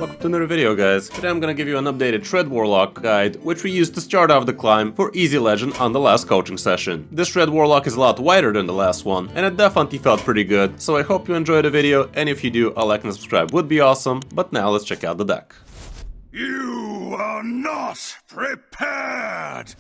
Welcome to another video, guys. Today I'm gonna give you an updated Shred Warlock guide, which we used to start off the climb for easy legend on the last coaching session. This Shred Warlock is a lot wider than the last one, and it definitely felt pretty good, so I hope you enjoyed the video, and if you do, a like and subscribe would be awesome. But now let's check out the deck. You are not prepared!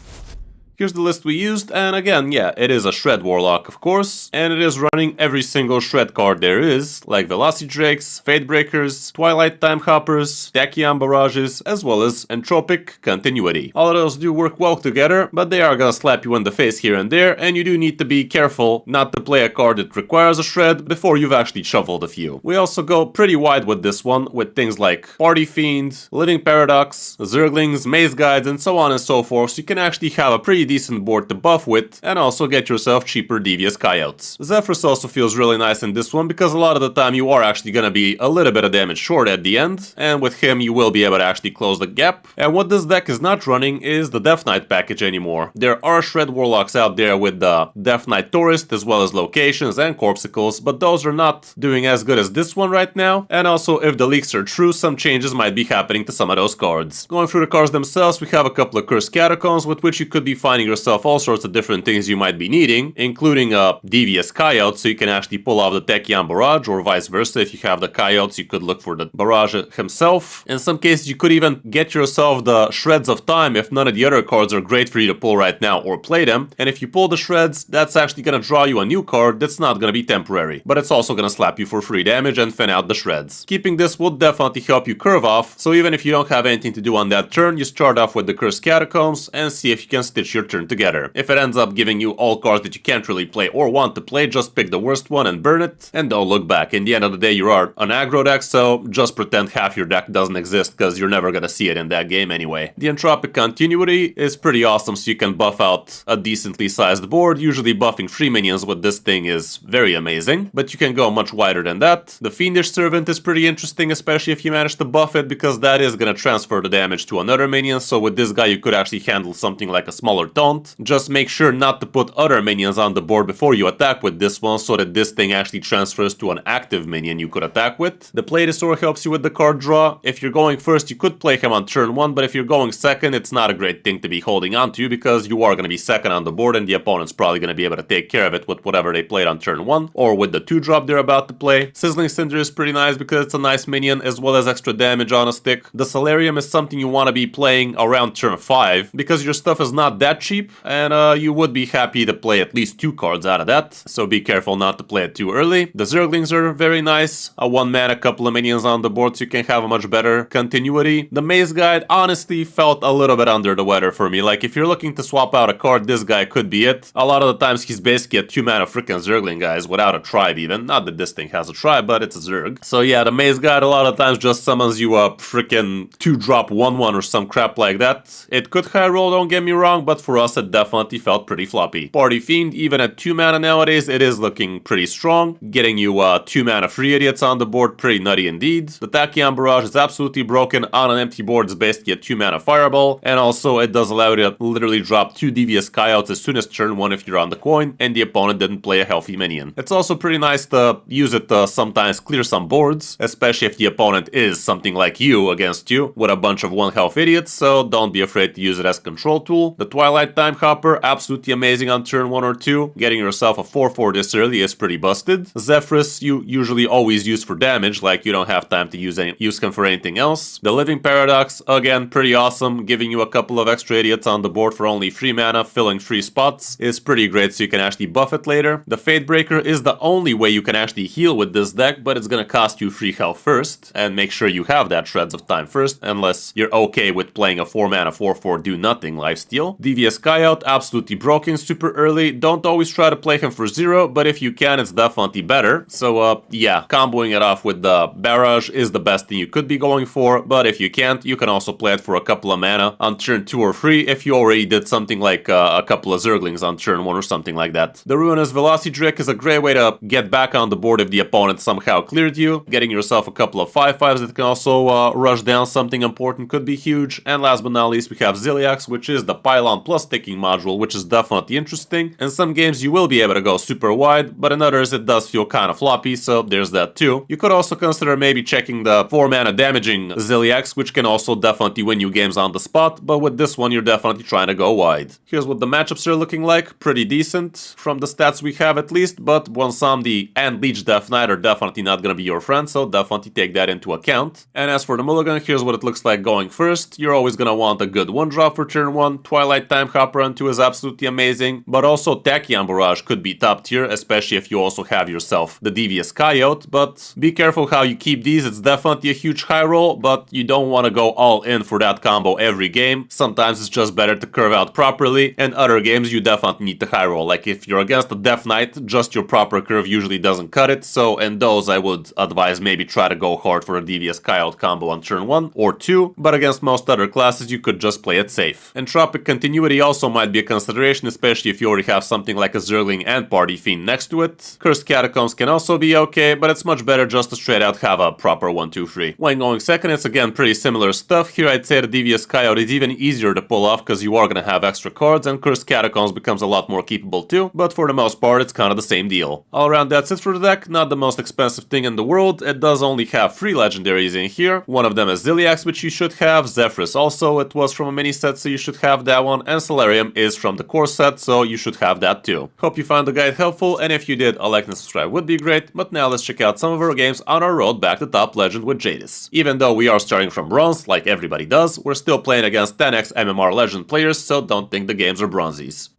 Here's the list we used, and again, yeah, it is a Shred Warlock, of course, and it is running every single Shred card there is, like Velocity Drakes, Fate Breakers, Twilight Time Hoppers, Tachyon Barrages, as well as Entropic Continuity. All of those do work well together, but they are gonna slap you in the face here and there, and you do need to be careful not to play a card that requires a Shred before you've actually shuffled a few. We also go pretty wide with this one, with things like Party Fiend, Living Paradox, Zerglings, Maze Guides, and so on and so forth, so you can actually have a pretty decent board to buff with, and also get yourself cheaper Devious Coyotes. Zephrys also feels really nice in this one, because a lot of the time you are actually gonna be a little bit of damage short at the end, and with him you will be able to actually close the gap. And what this deck is not running is the Death Knight package anymore. There are Shred Warlocks out there with the Death Knight Tourist, as well as Locations and Corpsicles, but those are not doing as good as this one right now, and also if the leaks are true, some changes might be happening to some of those cards. Going through the cards themselves, we have a couple of Cursed Catacombs with which you could be finding yourself all sorts of different things you might be needing, including a Devious Coyote, so you can actually pull off the Tachyon Barrage, or vice versa. If you have the Coyotes, you could look for the Barrage himself. In some cases, you could even get yourself the Shreds of Time if none of the other cards are great for you to pull right now, or play them. And if you pull the Shreds, that's actually gonna draw you a new card that's not gonna be temporary, but it's also gonna slap you for free damage and thin out the Shreds. Keeping this will definitely help you curve off, so even if you don't have anything to do on that turn, you start off with the Cursed Catacombs and see if you can stitch your turn together. If it ends up giving you all cards that you can't really play or want to play, just pick the worst one and burn it, and don't look back. In the end of the day, you are an aggro deck, so just pretend half your deck doesn't exist, because you're never gonna see it in that game anyway. The Entropic Continuity is pretty awesome, so you can buff out a decently sized board. Usually buffing 3 minions with this thing is very amazing, but you can go much wider than that. The Fiendish Servant is pretty interesting, especially if you manage to buff it, because that is gonna transfer the damage to another minion, so with this guy you could actually handle something like a smaller taunt. Just make sure not to put other minions on the board before you attack with this one, so that this thing actually transfers to an active minion you could attack with. The Platesaur helps you with the card draw. If you're going first, you could play him on turn 1, but if you're going second, it's not a great thing to be holding on to, because you are going to be second on the board, and the opponent's probably going to be able to take care of it with whatever they played on turn 1, or with the 2-drop they're about to play. Sizzling Cinder is pretty nice because it's a nice minion, as well as extra damage on a stick. The Solarium is something you want to be playing around turn 5, because your stuff is not that cheap, and you would be happy to play at least 2 cards out of that, so be careful not to play it too early. The Zerglings are very nice, a 1-mana, couple of minions on the board, so you can have a much better continuity. The Maze Guide honestly felt a little bit under the weather for me. Like, if you're looking to swap out a card, this guy could be it. A lot of the times he's basically a 2-mana freaking Zergling, guys, without a tribe even. Not that this thing has a tribe, but it's a Zerg. So yeah, the Maze Guide a lot of times just summons you a freaking 2-drop 1/1 or some crap like that. It could high roll, don't get me wrong, but for us it definitely felt pretty floppy. Party Fiend, even at 2-mana nowadays, it is looking pretty strong, getting you 2-mana free idiots on the board, pretty nutty indeed. The Tachyon Barrage is absolutely broken. On an empty board, it's basically a 2-mana fireball, and also it does allow you to literally drop 2 Devious Coyotes as soon as turn 1 if you're on the coin, and the opponent didn't play a healthy minion. It's also pretty nice to use it to sometimes clear some boards, especially if the opponent is something like you against you, with a bunch of 1 health idiots, so don't be afraid to use it as control tool. The Twilight Time Hopper, absolutely amazing on turn 1 or 2. Getting yourself a 4/4 this early is pretty busted. Zephrys you usually always use for damage, like you don't have time to use him for anything else. The Living Paradox, again, pretty awesome, giving you a couple of extra idiots on the board for only 3 mana, filling 3 spots is pretty great, so you can actually buff it later. The Fate Breaker is the only way you can actually heal with this deck, but it's gonna cost you 3 health first, and make sure you have that Shreds of Time first, unless you're okay with playing a 4-mana 4/4 do nothing lifesteal. Devious Coyote, absolutely broken super early. Don't always try to play him for 0, but if you can, it's definitely better. So yeah, comboing it off with the Barrage is the best thing you could be going for, but if you can't, you can also play it for a couple of mana on turn 2 or 3 if you already did something like a couple of Zerglings on turn 1 or something like that. The Ruinous Velocity Drake is a great way to get back on the board if the opponent somehow cleared you. Getting yourself a couple of 5/5s that can also rush down something important could be huge. And last but not least, we have Ziliax, which is the Pylon plus sticking module, which is definitely interesting. In some games you will be able to go super wide, but in others it does feel kind of floppy, so there's that too. You could also consider maybe checking the 4 mana damaging Ziliax, which can also definitely win you games on the spot, but with this one you're definitely trying to go wide. Here's what the matchups are looking like, pretty decent, from the stats we have at least, but Bonsam and Leech Death Knight are definitely not gonna be your friend, so definitely take that into account. And as for the mulligan, here's what it looks like going first. You're always gonna want a good 1-drop for turn 1, Twilight Time Hopper on 2 is absolutely amazing, but also Tachyon Barrage could be top tier, especially if you also have yourself the Devious Coyote, but be careful how you keep these. It's definitely a huge high roll, but you don't want to go all in for that combo every game. Sometimes it's just better to curve out properly, and other games you definitely need the high roll. Like if you're against a Death Knight, just your proper curve usually doesn't cut it, so in those I would advise maybe try to go hard for a Devious Coyote combo on turn 1 or 2, but against most other classes you could just play it safe. Entropic Continuity also might be a consideration, especially if you already have something like a Zergling and Party Fiend next to it. Cursed Catacombs can also be okay, but it's much better just to straight out have a proper 1-2-3. When going second, it's again pretty similar stuff. Here I'd say the Devious Coyote is even easier to pull off because you are gonna have extra cards, and Cursed Catacombs becomes a lot more keepable too, but for the most part it's kind of the same deal. All around that's it for the deck, not the most expensive thing in the world. It does only have 3 legendaries in here. One of them is Ziliax, which you should have, Zephyrus also, it was from a mini set so you should have that one, and Solarium is from the core set so you should have that too. Hope you found the guide helpful, and if you did, a like and subscribe would be great, but now let's check out some of our games on our road back to top legend with Jadis. Even though we are starting from bronze, like everybody does, we're still playing against 10x MMR legend players, so don't think the games are bronzies.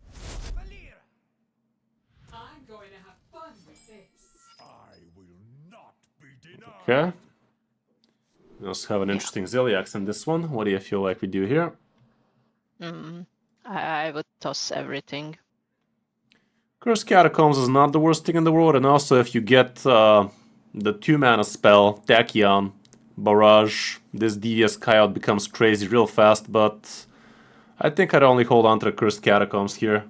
I'm going to have fun with this. I will not be denied. Okay. We also have an interesting Ziliax in this one. What do you feel like we do here? I would toss everything. Cursed Catacombs is not the worst thing in the world, and also if you get the 2-mana spell, Tachyon Barrage, this Devious Coyote becomes crazy real fast, but I think I'd only hold on to the Cursed Catacombs here.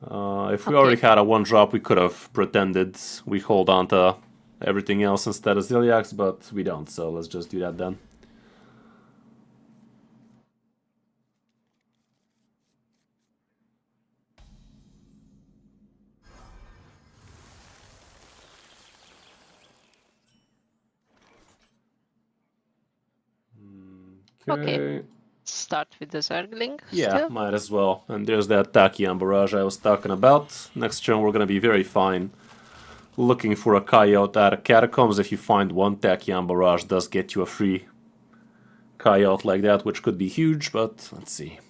If we already had a 1-drop, we could have pretended we hold on to everything else instead of Ziliax, but we don't, so let's just do that then. Okay. Start with the Zergling. Yeah, still. might as well. And there's that Tachyon Barrage I was talking about. Next turn we're gonna be very fine looking for a Coyote out of Catacombs. If you find one, Tachyon Barrage does get you a free Coyote like that, which could be huge, but let's see.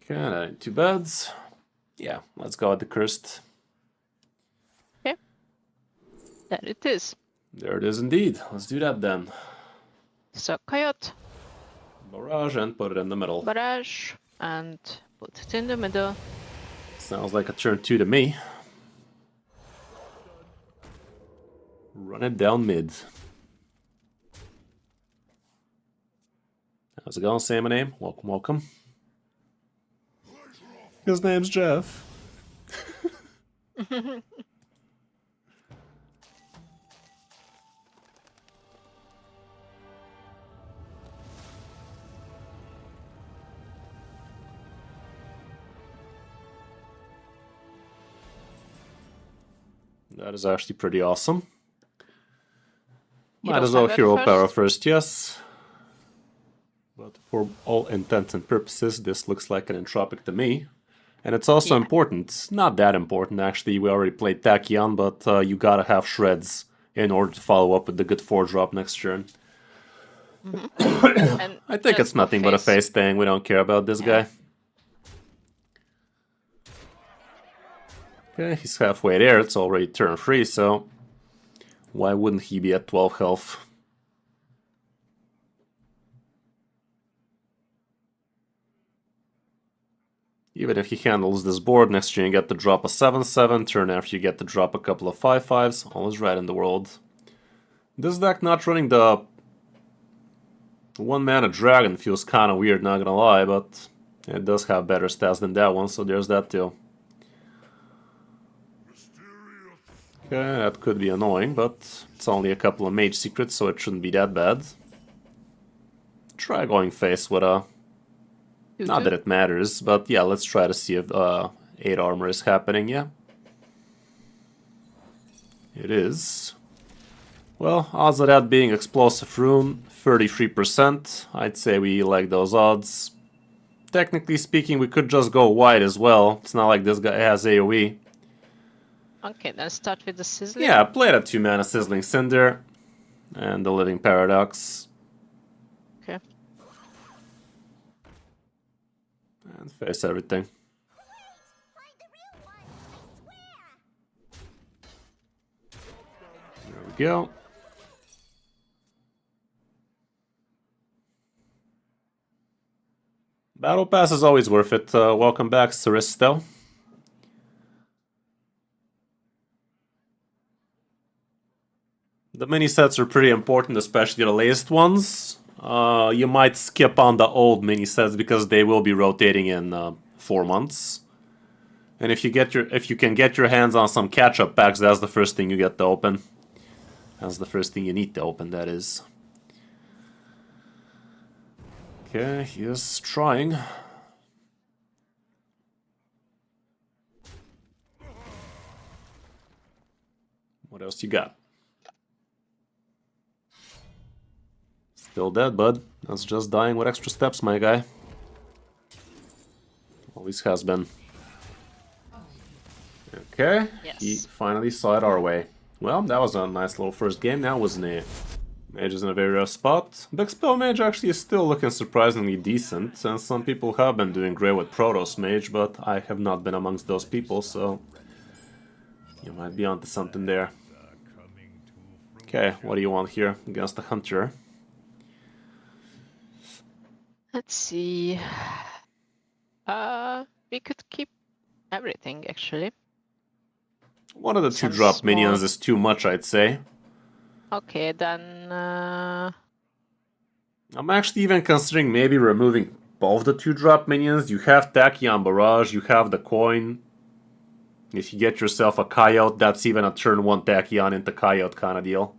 Okay, that ain't too bad. Yeah, let's go with the Cursed. Okay. There it is. There it is indeed. Let's do that then. So Coyote, Barrage and put it in the middle. Barrage, and put it in the middle. Sounds like a turn 2 to me. Run it down mid. How's it going? Say my name. Welcome, welcome. His name's Jeff. That is actually pretty awesome. Might as well hero power first, yes. But for all intents and purposes, this looks like an entropic to me. And it's also important. Not that important, actually. We already played Tachyon, but you gotta have shreds in order to follow up with the good 4-drop next turn. I think it's nothing but a face thing. We don't care about this guy. Okay, he's halfway there. It's already turn 3, so why wouldn't he be at 12 health? Even if he handles this board, next turn you get to drop a 7/7, turn after you get to drop a couple of 5/5s, all is right in the world. This deck not running the 1-mana dragon feels kinda weird, not gonna lie, but it does have better stats than that one, so there's that too. Okay, that could be annoying, but it's only a couple of mage secrets, so it shouldn't be that bad. Try going face with a... Not that it matters, but yeah, let's try to see if 8 armor is happening, yeah. It is. Well, odds of that being explosive rune, 33%. I'd say we like those odds. Technically speaking, we could just go white as well. It's not like this guy has AoE. Okay, then start with the sizzling. Yeah, play that 2-mana Sizzling Cinder and the Living Paradox. Okay. And face everything. There we go. Battle Pass is always worth it. Welcome back, Saristo. The mini sets are pretty important, especially the latest ones. You might skip on the old mini sets because they will be rotating in 4 months. And if you can get your hands on some catch-up packs, that's the first thing you get to open. That's the first thing you need to open, that is. Okay, he is trying. What else you got? Still dead, bud. That's just dying with extra steps, my guy. Always has been. Okay, Yes. he finally saw it our way. Well, that was a nice little first game now, wasn't it? Mage is in a very rough spot. Big Spell Mage actually is still looking surprisingly decent, and some people have been doing great with Protoss Mage, but I have not been amongst those people, so you might be onto something there. Okay, what do you want here against the Hunter? Let's see. We could keep everything actually. One of the Some 2-drop small- minions is too much, I'd say. Okay, then I'm actually even considering maybe removing both the 2-drop minions. You have Tachyon Barrage, you have the coin. If you get yourself a Coyote, that's even a turn 1 Tachyon into Coyote kind of deal.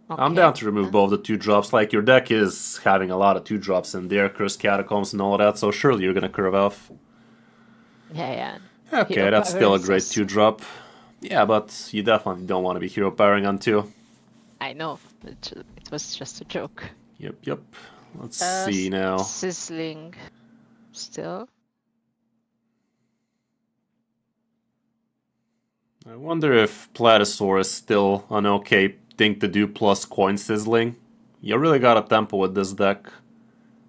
I'm okay. down to remove both the 2-drops. Like, your deck is having a lot of 2-drops in there, Kris Catacombs and all of that, so surely you're gonna curve off. Yeah. Okay, Hero that's still a Power great is- 2-drop. Yeah, but you definitely don't want to be hero powering on 2. I know. It was just a joke. Yep. Let's see now. Sizzling. Still. I wonder if Platosaur is still an okay thing to do plus coin sizzling. You really got a tempo with this deck.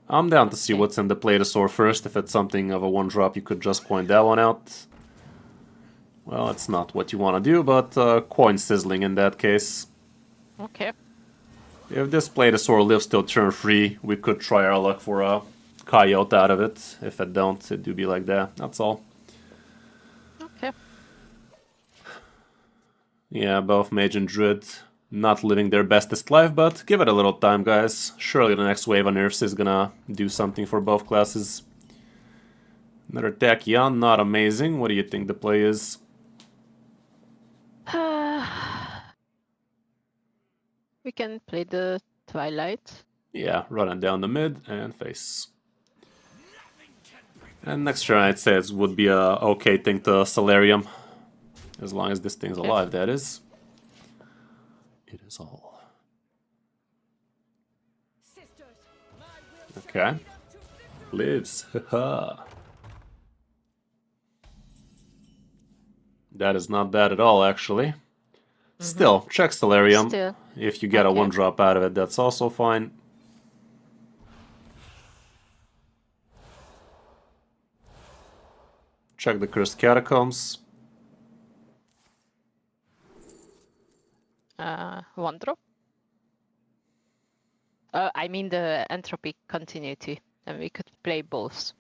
I'm down to see Okay. what's in the Platosaur first. If it's something of a 1-drop, you could just coin that one out. Well, it's not what you want to do, but coin sizzling in that case. Okay. If this Platosaur lives till turn 3, we could try our luck for a Coyote out of it. If it don't, it do be like that. That's all. Okay. Yeah, both Mage and Druid not living their bestest life, but give it a little time, guys. Surely the next wave of nerfs is gonna do something for both classes. Another Tachyon, not amazing. What do you think the play is? We can play the Twilight. Yeah, running down the mid and face. And next turn I'd say it would be a okay thing to Solarium. As long as this thing's Okay. alive, that is. It is all. Okay. Lives. Haha. That is not bad at all, actually. Still, check Solarium. Still. If you get a Okay. 1-drop out of it, that's also fine. Check the Cursed Catacombs. 1-drop. I mean the entropy continuity. Then we could play both.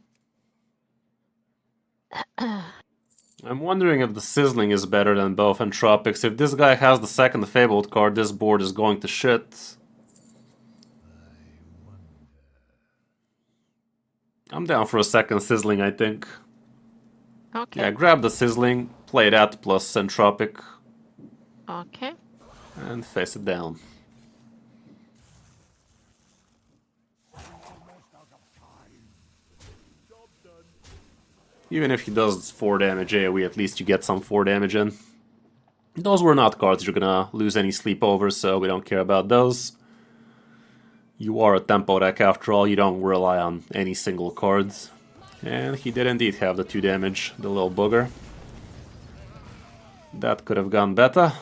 I'm wondering if the Sizzling is better than both Entropics. If this guy has the second Fabled card, this board is going to shit. I'm down for a second Sizzling, I think. Okay. Yeah, grab the Sizzling, play that plus Entropic. Okay. And face it down. Even if he does 4 damage AoE, at least you get some 4 damage in. Those were not cards you're gonna lose any sleep over, so we don't care about those. You are a tempo deck after all, you don't rely on any single cards. And he did indeed have the 2 damage, the little booger. That could have gone better.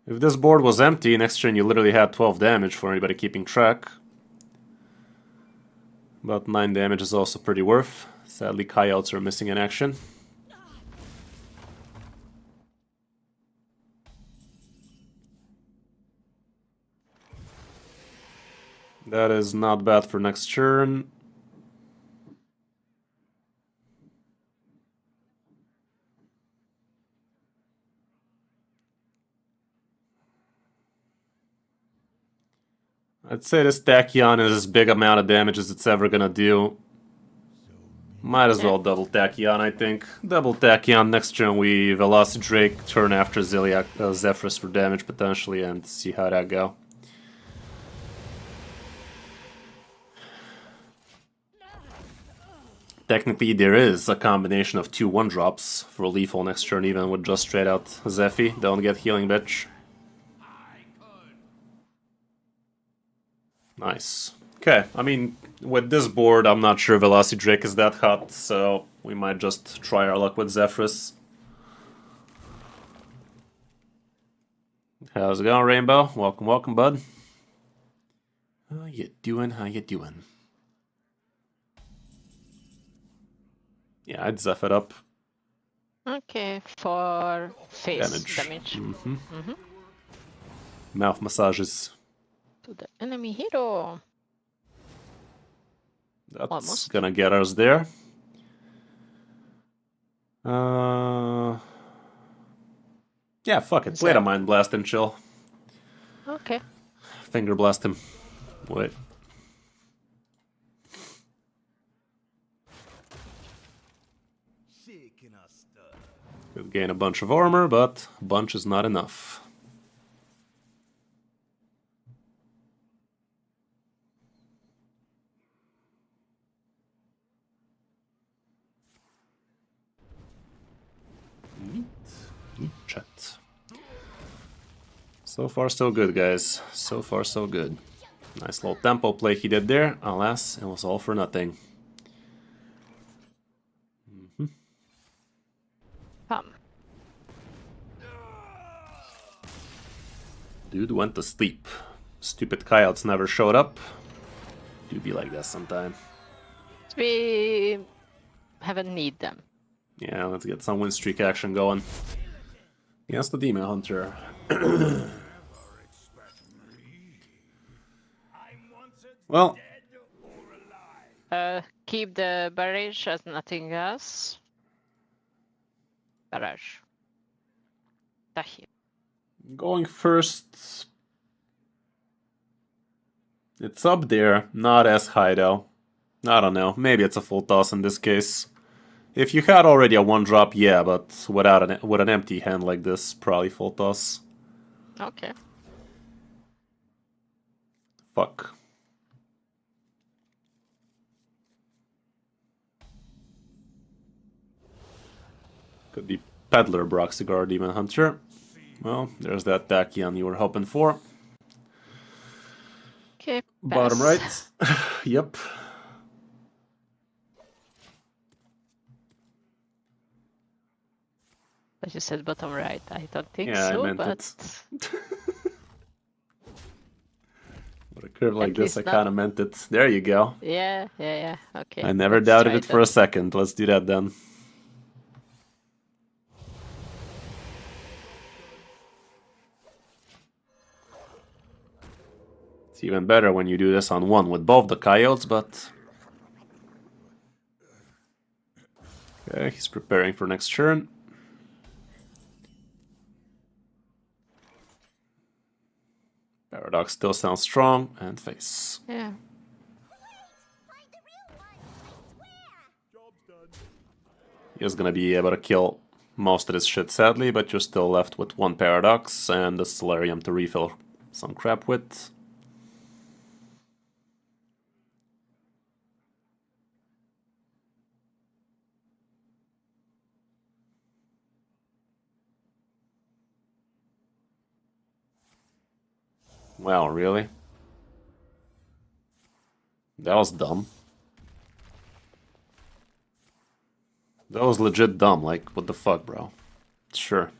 If this board was empty, next turn you literally had 12 damage for anybody keeping track. But 9 damage is also pretty worth. Sadly, coyotes are missing in action. That is not bad for next turn. I'd say this Tachyon is as big amount of damage as it's ever gonna do. Might as well double Tachyon, I think. Double Tachyon, next turn we Velocidrake, turn after Zephrys for damage potentially, and see how that go. Technically, there is a combination of 2 1-drops for lethal next turn, even with just straight out Zephy. Don't get healing, bitch. Nice. Okay, I mean, with this board, I'm not sure Velocidrake is that hot, so we might just try our luck with Zephrys. How's it going, Rainbow? Welcome, welcome, bud. How you doing? How you doing? Yeah, I'd Zeph it up. Okay, for face damage. Mouth massages. To the enemy hero. That's Almost. gonna get us there. Yeah, fuck it. Play the Mind Blast and chill. Okay. Finger blast him. Wait. Could gain a bunch of armor, but a bunch is not enough. Neat chat. So far so good, guys. So far so good. Nice little tempo play he did there. Alas, it was all for nothing. Dude went to sleep. Stupid coyotes never showed up. Do be like that sometime. We haven't need them. Yeah, let's get some win streak action going. Against the Demon Hunter. Well, Keep the barrage as nothing else. Barrage. Tahir. going first. It's up there, not as high though. I don't know, maybe it's a full toss in this case. If you had already a 1-drop, yeah, but with an empty hand like this, probably full toss. Okay. Fuck. Could be Peddler, Broxigar, Demon Hunter. Well, there's that Tachyon you were hoping for. Okay. Bottom right. Yep. But you said bottom right. I don't think Yeah, so, I meant but it. With a curve like At this, I least kind of meant it. There you go. yeah. Okay. I never let's doubted try it for a second. Let's do that then. It's even better when you do this on one with both the coyotes, but... Okay, he's preparing for next turn. Paradox still sounds strong, and face. Yeah. He is gonna be able to kill most of this shit, sadly, but you're still left with one Paradox and the Solarium to refill some crap with. Wow, really? That was dumb. That was legit dumb, like, what the fuck, bro? Sure.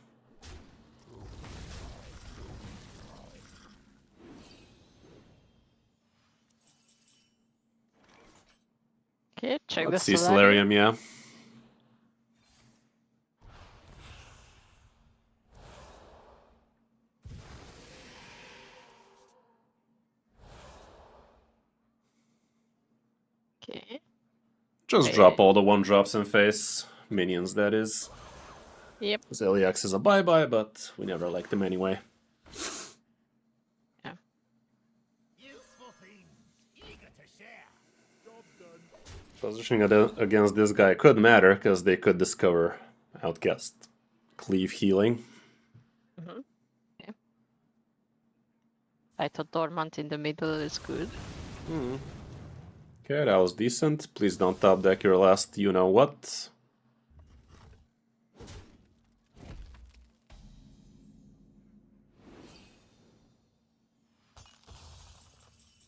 Okay, check Let's the see Solarium, yeah. Okay. Just drop all the 1-drops in face. Minions, that is. Yep. Zeliax is a bye-bye, but we never liked him anyway. Yeah. Positioning against this guy could matter, because they could discover Outcast. Cleave healing. Mm-hmm. Okay. I thought Dormant in the middle is good. Okay, that was decent. Please don't top deck your last you-know-what.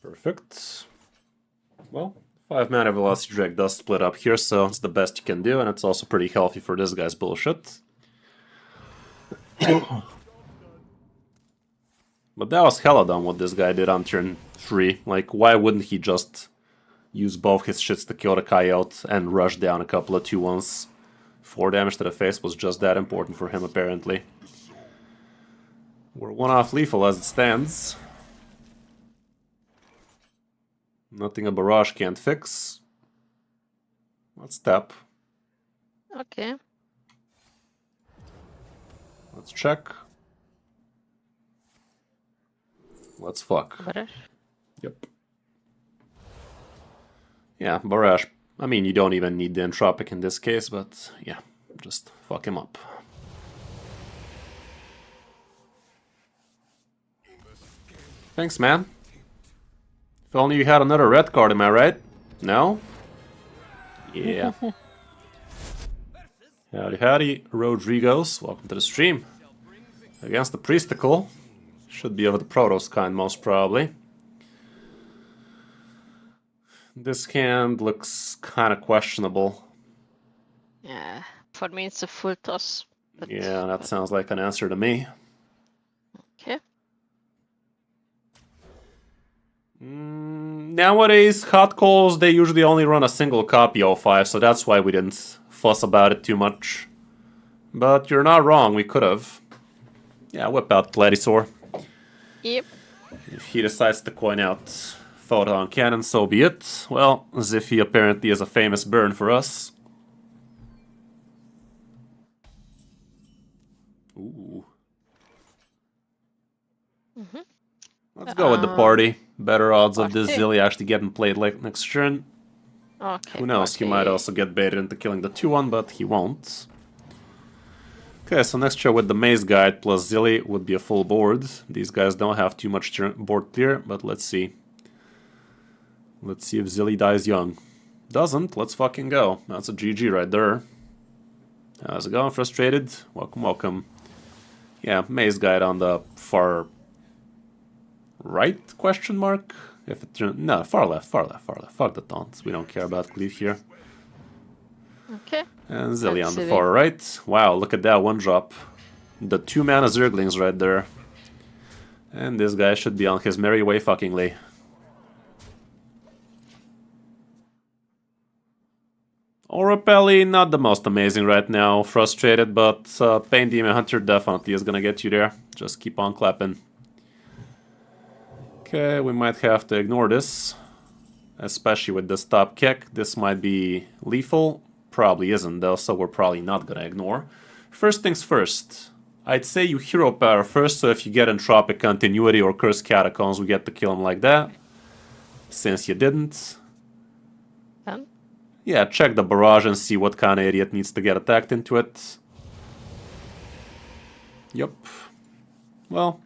Perfect. Well, 5-mana Velocity Drake does split up here, so it's the best you can do, and it's also pretty healthy for this guy's bullshit. But that was hella dumb what this guy did on turn 3. Like, why wouldn't he just use both his shits to kill the coyote and rush down a couple of 2-1s? 4 damage to the face was just that important for him, apparently. We're 1 off lethal as it stands. Nothing a barrage can't fix. Let's tap. Okay. Let's check. Let's fuck. Barrage. Yep. Yeah, barrage. I mean, you don't even need the entropic in this case, but yeah, just fuck him up. Thanks, man. If only you had another red card, am I right? No? Yeah. Howdy howdy, Rodrigos. Welcome to the stream. Against the Priesticle. Should be of the Protoss kind, most probably. This hand looks kind of questionable. Yeah. For me, it's a full toss. But, Yeah, that sounds like an answer to me. Okay. Nowadays, hot calls, they usually only run a single copy of 5, so that's why we didn't fuss about it too much. But you're not wrong, we could have. Yeah, whip out Gladisaur. Yep. If he decides to coin out Photon Cannon, so be it. Well, Ziffy apparently is a famous burn for us. Ooh. Let's go with the party. Better odds of this Party. Zilly actually getting played late next turn. Okay. Who knows, he party. might also get baited into killing the 2-1, but he won't. Okay, so next show with the Maze Guide plus Zilly would be a full board. These guys don't have too much board clear, but let's see. Let's see if Zilly dies young. Doesn't, let's fucking go. That's a GG right there. How's it going, Frustrated? Welcome, welcome. Yeah, Maze Guide on the far right, question mark? If it no, far left, far left, far left. Fuck the taunts, we don't care about Cleave here. Okay. And Zilly on the Silly. far right. Wow, look at that 1-drop. The 2-mana Zerglings right there. And this guy should be on his merry way fuckingly. Orapelli, not the most amazing right now. Frustrated, but Pain Demon Hunter definitely is gonna get you there. Just keep on clapping. Okay, we might have to ignore this. Especially with this top kick. This might be lethal. Probably isn't though, so we're probably not gonna ignore. First things first. I'd say you hero power first, so if you get Entropic Continuity or Cursed Catacombs, we get to kill him like that. Since you didn't. Done. Yeah, check the barrage and see what kind of idiot needs to get attacked into it. Yep. Well,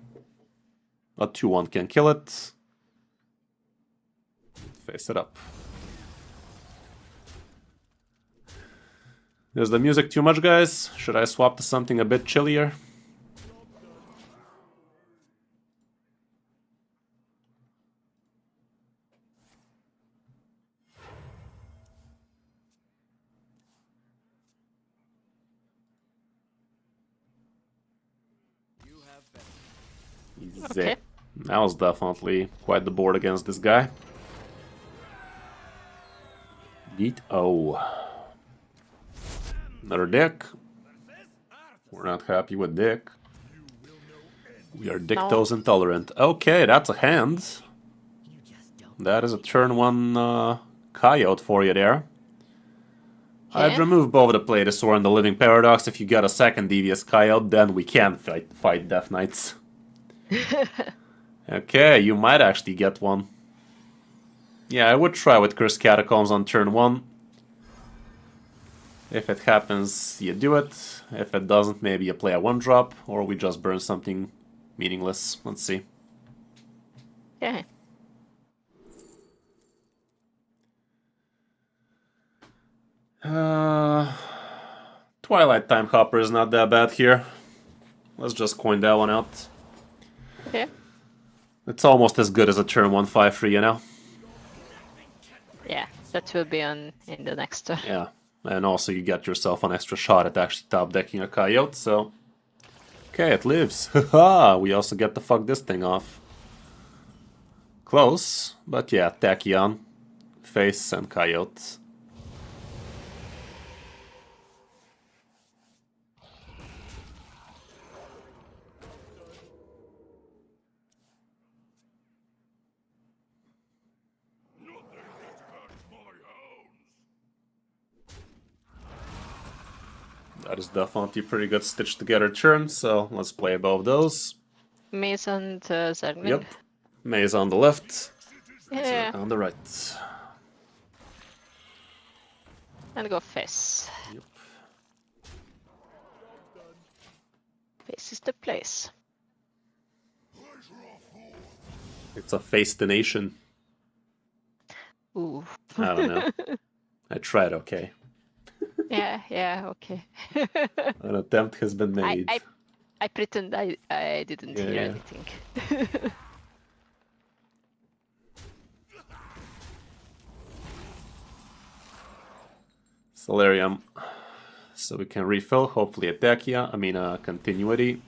a 2-1 can kill it. Face it up. Is the music too much, guys? Should I swap to something a bit chillier? Easy. Okay. That was definitely quite the board against this guy. Beat O. Another deck. We're not happy with Dick. We are Dictos intolerant. Okay, that's a hand. That is a turn 1 coyote for you there. I'd remove both the Platysaur and the Living Paradox. If you got a second Devious Coyote, then we can fight Death Knights. Okay, you might actually get one. Yeah, I would try with Cursed Catacombs on turn 1. If it happens, you do it. If it doesn't, maybe you play a 1-drop, or we just burn something meaningless. Let's see. Yeah. Twilight Time Hopper is not that bad here. Let's just coin that one out. Yeah. It's almost as good as a turn 1 5-3, you know? Yeah, that will be on in the next turn. Yeah. And also you get yourself an extra shot at actually top decking a coyote, so... Okay, it lives. Haha! We also get to fuck this thing off. Close, but yeah, Tachyon, face, and coyote. That is definitely a pretty good stitched together turn, so let's play both those. Maze and Zerglin. Yep. Maze on the left, Yeah. on the right. And go face. Yep. Face is the place. It's a face-dination. Ooh. I don't know. I tried, okay. Yeah, okay. An attempt has been made. I pretend I didn't hear Yeah. anything. Solarium. So we can refill, hopefully a Tachyon, continuity.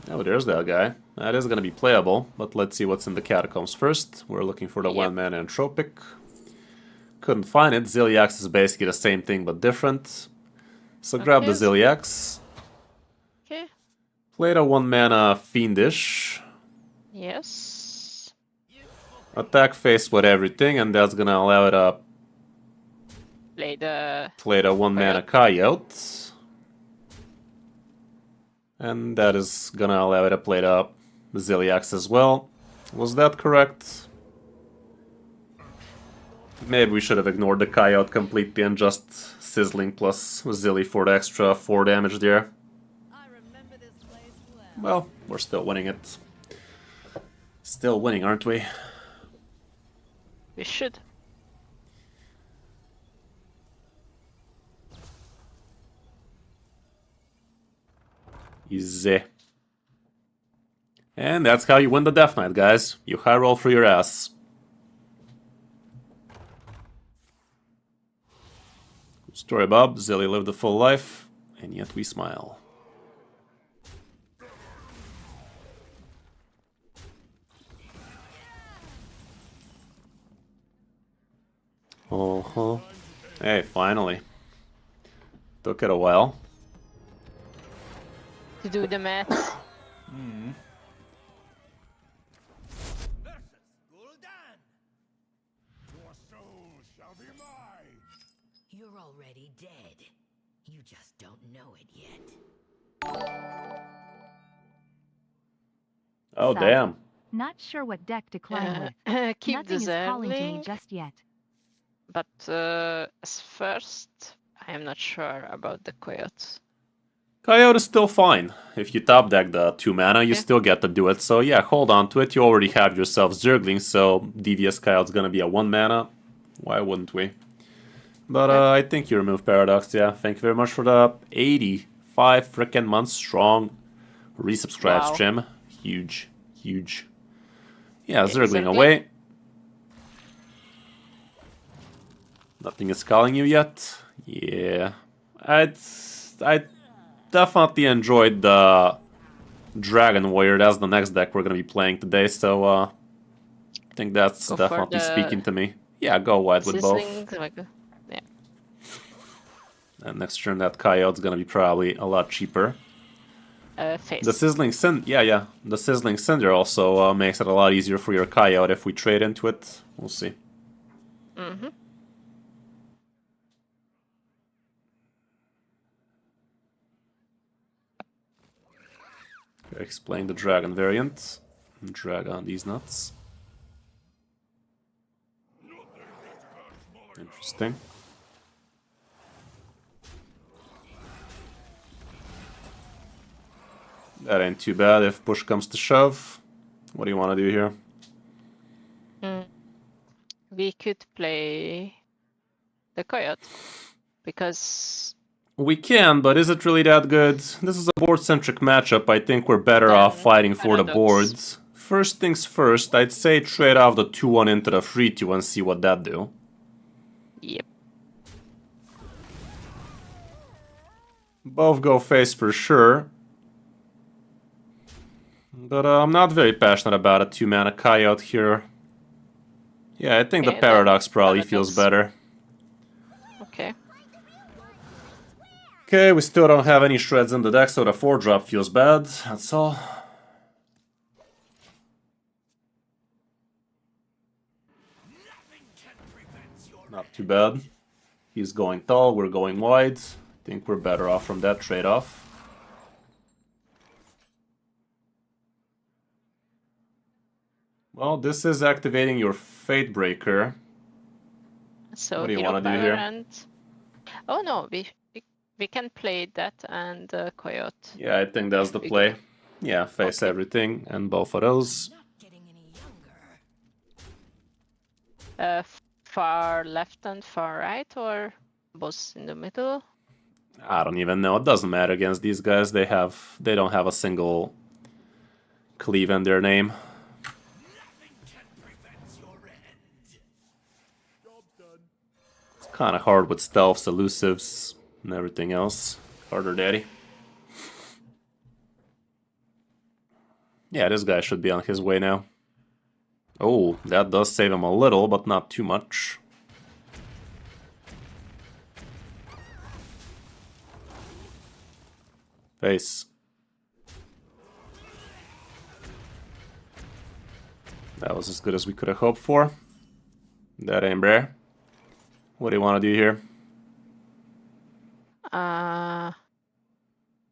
Oh, there's that guy. That is going to be playable, but let's see what's in the Catacombs first. We're looking for the Yep. 1-mana Entropic. Couldn't find it. Zilliax is basically the same thing, but different. So grab the Okay. Zilliax. Okay. Play the 1-mana Fiendish. Yes. Attack face with everything, and that's going to allow it to Play the 1-mana Coyote. And that is gonna allow it to play the Zilliax as well. Was that correct? Maybe we should have ignored the Coyote completely and just Sizzling plus Zilly for the extra 4 damage there. Well, we're still winning it. Still winning, aren't we? We should. Easy. And that's how you win the Death Knight, guys. You high roll for your ass. Story Bob, Zilly lived a full life, and yet we smile. Uh-huh. Hey, finally. Took it a while. To do the math. Your soul shall be mine. You're already dead. You just don't know it yet. Oh, Sad. damn. Not sure what deck to climb with. Keep Nothing the is calling to me Zergling, just yet. but as first, I am not sure about the Coyote. Coyote is still fine. If you top deck the 2 mana, you Okay. still get to do it. So yeah, hold on to it. You already have yourself Zergling, so Devious Coyote's gonna be a 1 mana. Why wouldn't we? But I think you remove Paradox, yeah. Thank you very much for the 85 frickin' months strong resubscribe Wow. stream. Huge, huge. Yeah, Okay, Zergling Zergling. away. Nothing is calling you yet. Yeah, I definitely enjoyed the Dragon Warrior. That's the next deck we're gonna be playing today. So I think that's Go for definitely the speaking to me. Yeah, go wide with both. sizzling. Yeah. And next turn that Coyote's gonna be probably a lot cheaper. Face. The Sizzling Cinder, yeah. The Sizzling Cinder also makes it a lot easier for your Coyote if we trade into it. We'll see. Mm-hmm. Explain the Dragon variant. Drag on these nuts. Interesting. That ain't too bad if push comes to shove. What do you want to do here? We could play the Coyote because We can, but is it really that good? This is a board-centric matchup. I think we're better off fighting for the Paradox. boards. First things first, I'd say trade off the 2-1 into the 3-2 and see what that do. Yep. Both go face for sure. But I'm not very passionate about a 2-mana Coyote here. Yeah, I think Okay, the then Paradox probably feels Paradox. better. Okay. Okay, we still don't have any shreds in the deck, so the 4-drop feels bad. That's all. Not too bad. He's going tall, we're going wide. I think we're better off from that trade-off. Well, this is activating your Fate Breaker. So What do you hero wanna do power here? and oh no, we can play that and Coyote. Yeah, I think that's the We play. Yeah, face Okay. everything and both of those. Not getting any younger. Far left and far right, or both in the middle. I don't even know. It doesn't matter against these guys. They don't have a single cleave in their name. It's kind of hard with stealths, elusives, and everything else. Harder, daddy. Yeah, this guy should be on his way now. Oh, that does save him a little, but not too much. Face. That was as good as we could have hoped for. That ain't rare. What do you want to do here?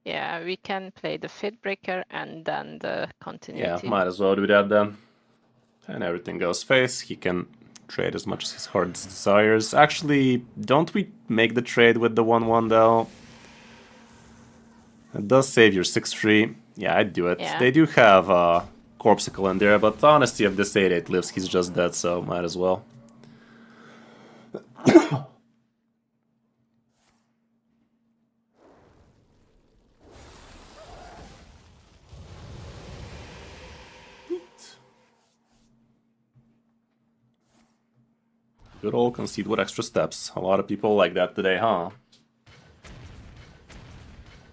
Yeah, we can play the Fate Breaker and then the Yeah, continuity. might as well do that then. And everything goes face. He can trade as much as his heart desires. Actually, don't we make the trade with the 1-1 though? It does save your 6-3. Yeah, I'd do it. Yeah. They do have Corpsicle in there, but honestly, if this 8-8 lives, he's just dead, so might as well. Good old concede with extra steps. A lot of people like that today, huh?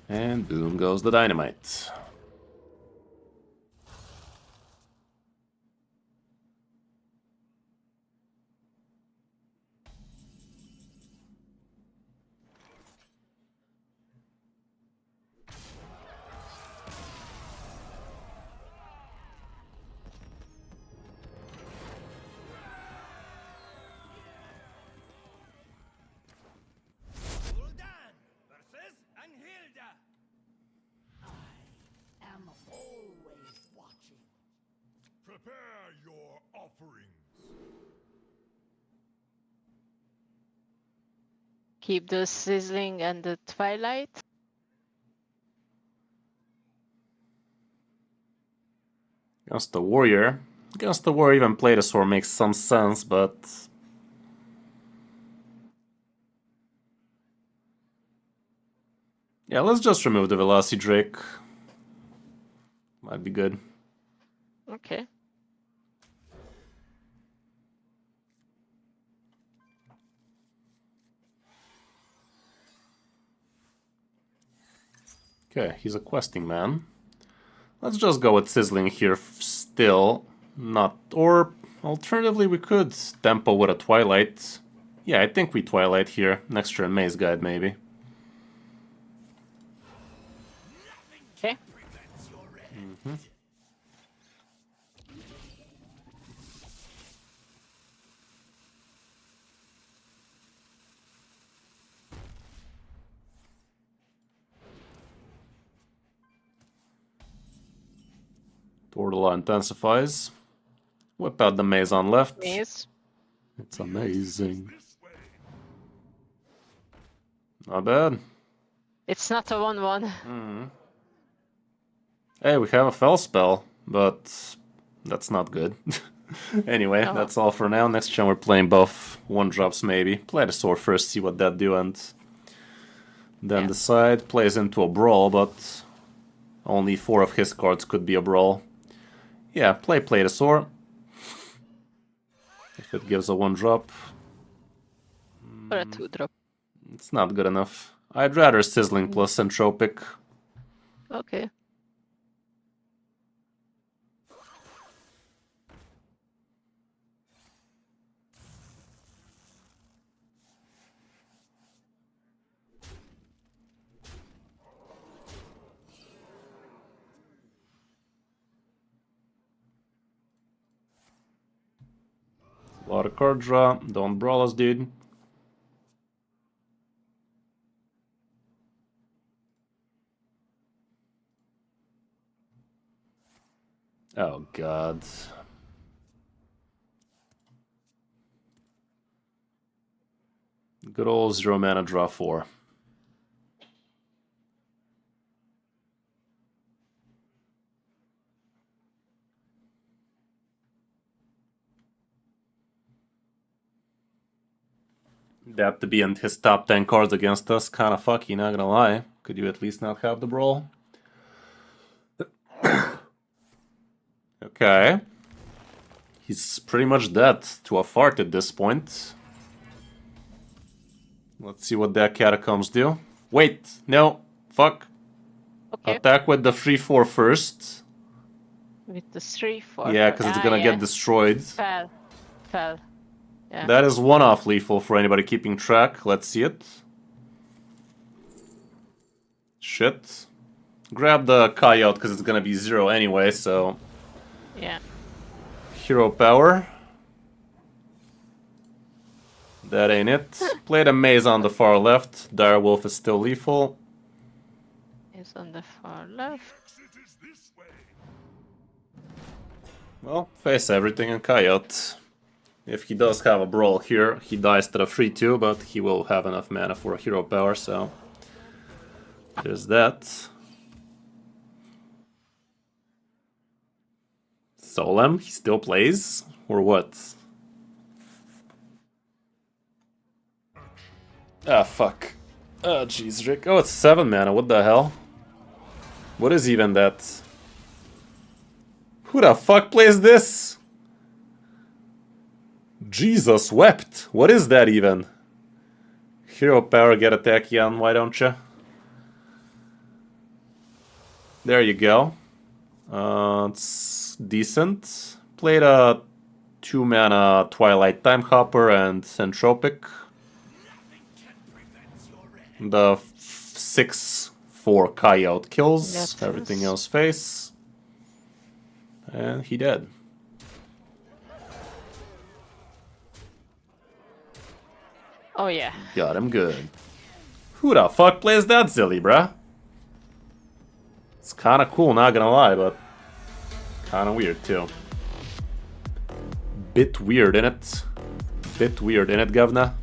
And boom goes the dynamite. Gul'dan versus Anhilda. I am always watching. Prepare your offerings. Keep the Sizzling and the Twilight. Against the warrior. Against the warrior, even play the sword makes some sense, but... Yeah, let's just remove the Velocity Drake. Might be good. Okay. Okay, he's a questing man. Let's just go with Sizzling here still. Not... Or, alternatively, we could tempo with a Twilight. Yeah, I think we Twilight here. Next turn, Maze Guide, maybe. Okay. Tortola intensifies. Whip out the maze on left. Maze. It's amazing. Not bad. It's not a 1/1. Hey, we have a Fell spell, but that's not good. Anyway, that's all for now. Next turn we're playing buff 1-drops maybe. Play the sword first, see what that do, and then decide. Plays into a brawl, but only 4 of his cards could be a brawl. Yeah, play the sword. If it gives a 1-drop, Or a 2-drop. it's not good enough. I'd rather Sizzling plus Entropic. Okay. A lot of card draw. Don't brawl us, dude. Oh, God. Good old 0 mana draw 4. That to be in his top 10 cards against us, kinda fucky, not gonna lie. Could you at least not have the brawl? Okay. He's pretty much dead to a fart at this point. Let's see what that Catacombs do. Wait, no, fuck. Okay. Attack with the 3/4 first. With the 3/4. Yeah, because it's gonna get destroyed. Fell. Yeah. That is 1-off lethal for anybody keeping track. Let's see it. Shit. Grab the Coyote because it's gonna be 0 anyway, so... Yeah. Hero power. That ain't it. Play the maze on the far left. Direwolf is still lethal. Is on the far left. Well, face everything and Coyote. If he does have a brawl here, he dies to the 3/2, but he will have enough mana for a hero power, so... There's that. Solem, he still plays? Or what? Ah, fuck. Oh, jeez, Rick. Oh, it's 7 mana, what the hell? What is even that? Who the fuck plays this? Jesus wept. What is that even? Hero power, get attack, Jan, why don't you? There you go. It's decent. Played a 2 mana Twilight Time Hopper and Entropic. The 6/4 Coyote kills. That's Everything us. else face. And he dead. Oh yeah. Got him good. Who the fuck plays that Zilly, bruh? It's kinda cool, not gonna lie, but kinda weird too. Bit weird, innit? Bit weird, innit, governor?